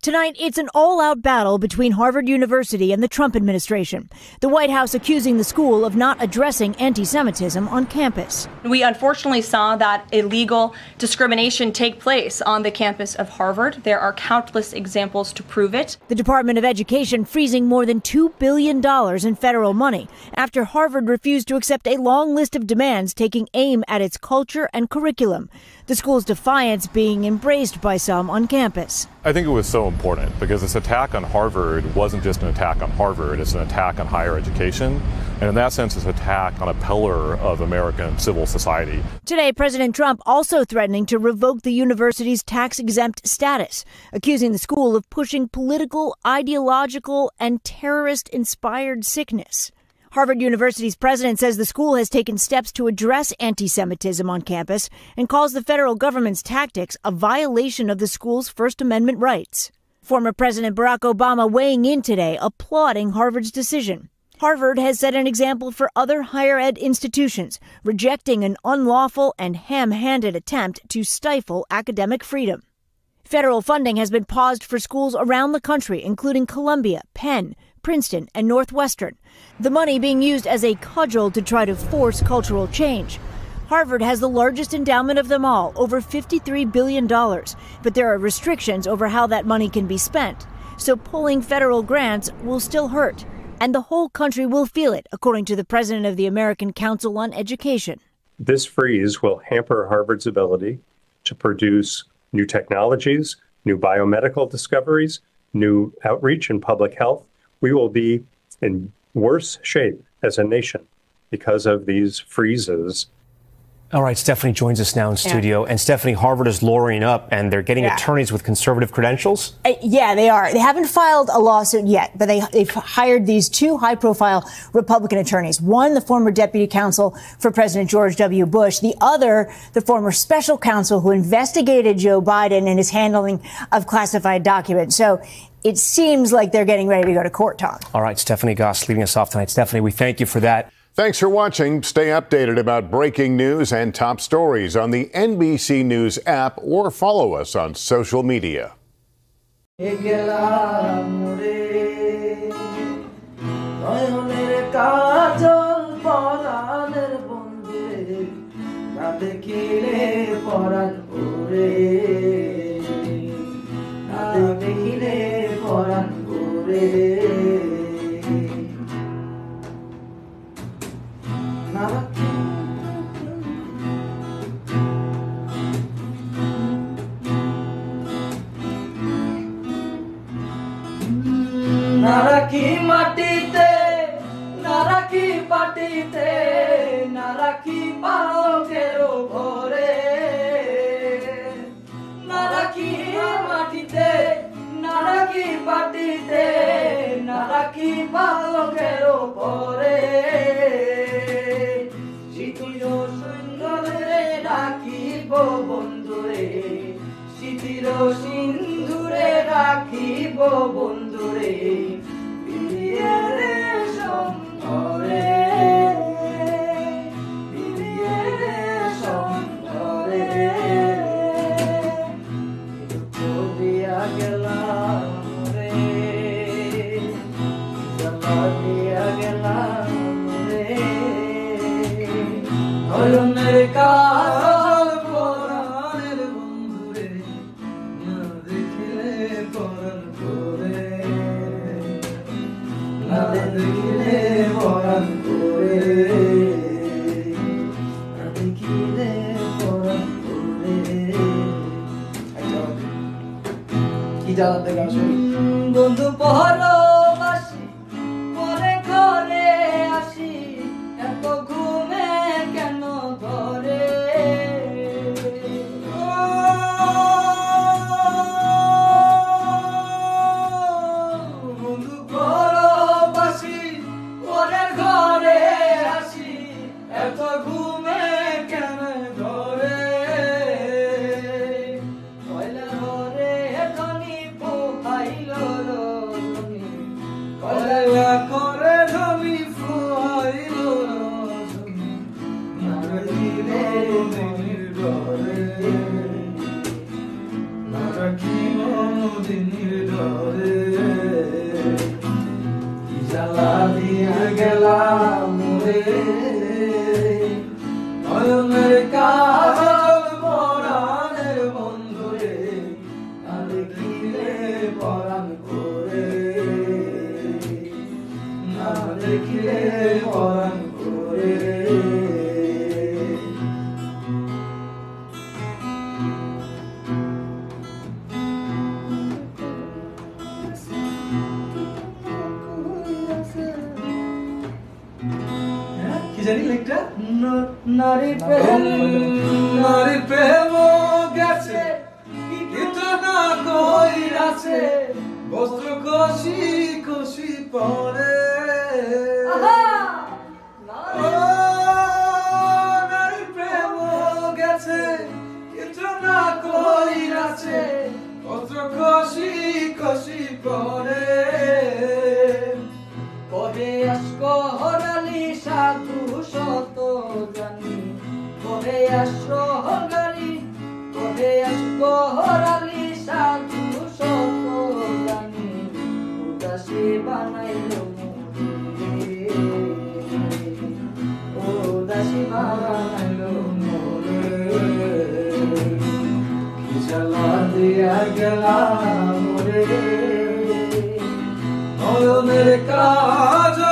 Tonight, it's an all-out battle between Harvard University and the Trump administration. The White House accusing the school of not addressing anti-Semitism on campus. We unfortunately saw that illegal discrimination take place on the campus of Harvard. There are countless examples to prove it. The Department of Education freezing more than $2 billion in federal money after Harvard refused to accept a long list of demands taking aim at its culture and curriculum. The school's defiance being embraced by some on campus. I think it was so important because this attack on Harvard wasn't just an attack on Harvard, it's an attack on higher education. And in that sense, it's an attack on a pillar of American civil society. Today, President Trump also threatening to revoke the university's tax-exempt status, accusing the school of pushing political, ideological, and terrorist-inspired sickness. Harvard University's president says the school has taken steps to address anti-Semitism on campus and calls the federal government's tactics a violation of the school's First Amendment rights. Former President Barack Obama weighing in today, applauding Harvard's decision. Harvard has set an example for other higher ed institutions, rejecting an unlawful and ham-handed attempt to stifle academic freedom. Federal funding has been paused for schools around the country, including Columbia, Penn, Princeton, and Northwestern. The money being used as a cudgel to try to force cultural change. Harvard has the largest endowment of them all, over $53 billion. But there are restrictions over how that money can be spent. So pulling federal grants will still hurt. And the whole country will feel it, according to the president of the American Council on Education. This freeze will hamper Harvard's ability to produce new technologies, new biomedical discoveries, new outreach in public health. We will be in worse shape as a nation because of these freezes. All right, Stephanie joins us now in studio. And Stephanie, Harvard is lawyering up and they're getting attorneys with conservative credentials? Yeah, they are. They haven't filed a lawsuit yet, but they've hired these two high-profile Republican attorneys. One, the former deputy counsel for President George W. Bush. The other, the former special counsel who investigated Joe Biden and his handling of classified documents. So it seems like they're getting ready to go to court, Tom. All right, Stephanie Goss leading us off tonight. Stephanie, we thank you for that. Thanks for watching. Stay updated about breaking news and top stories on the NBC News app or follow us on social media. নারাকি মাটিতে নারাকি পাটিতে নারাকি পালকের ঘরে নারাকি মাটিতে নারাকি পাটিতে নারাকি পালকের ঘরে শীতির সুন্দরে রাখিব বন্ধুরে শীতির সিন্ধুরে রাখিব বন্ধুরে বন্ধু পরবাসী পরে ঘরে আসি এত ঘুমে কেন ধরে বন্ধু পরবাসী পরে ঘরে আসি এত ঘুমে কেন ধরে কয়লা ঘরে ধনী পোহাইল রজনী কয়লা ঘরে ধনী পোহাইল রজনী নারাকিলে মনির ঘরে নারাকি মনির ঘরে নয়নের কাজল পরাণের বন্ধু রে না দেখিলে পরাণ করে না দেখিলে পরাণ করে কি জানি লেখটা নারীর প্রেম গেছে কিন্তু না কইরাছে বস্ত্র কষি কষি পরে নারীর প্রেম গেছে কিন্তু না কইরাছে বস্ত্র কষি কষি পরে কহে আসকো হরালি সাধু শত জানি কহে আসকো হরালি কহে আসকো হরালি সাধু শত জানি উদাসী বানাইলো মোরে উদাসী বানাইলো মোরে কি জ্বালা দিয়া গেলা মোরে নয়নের কাজ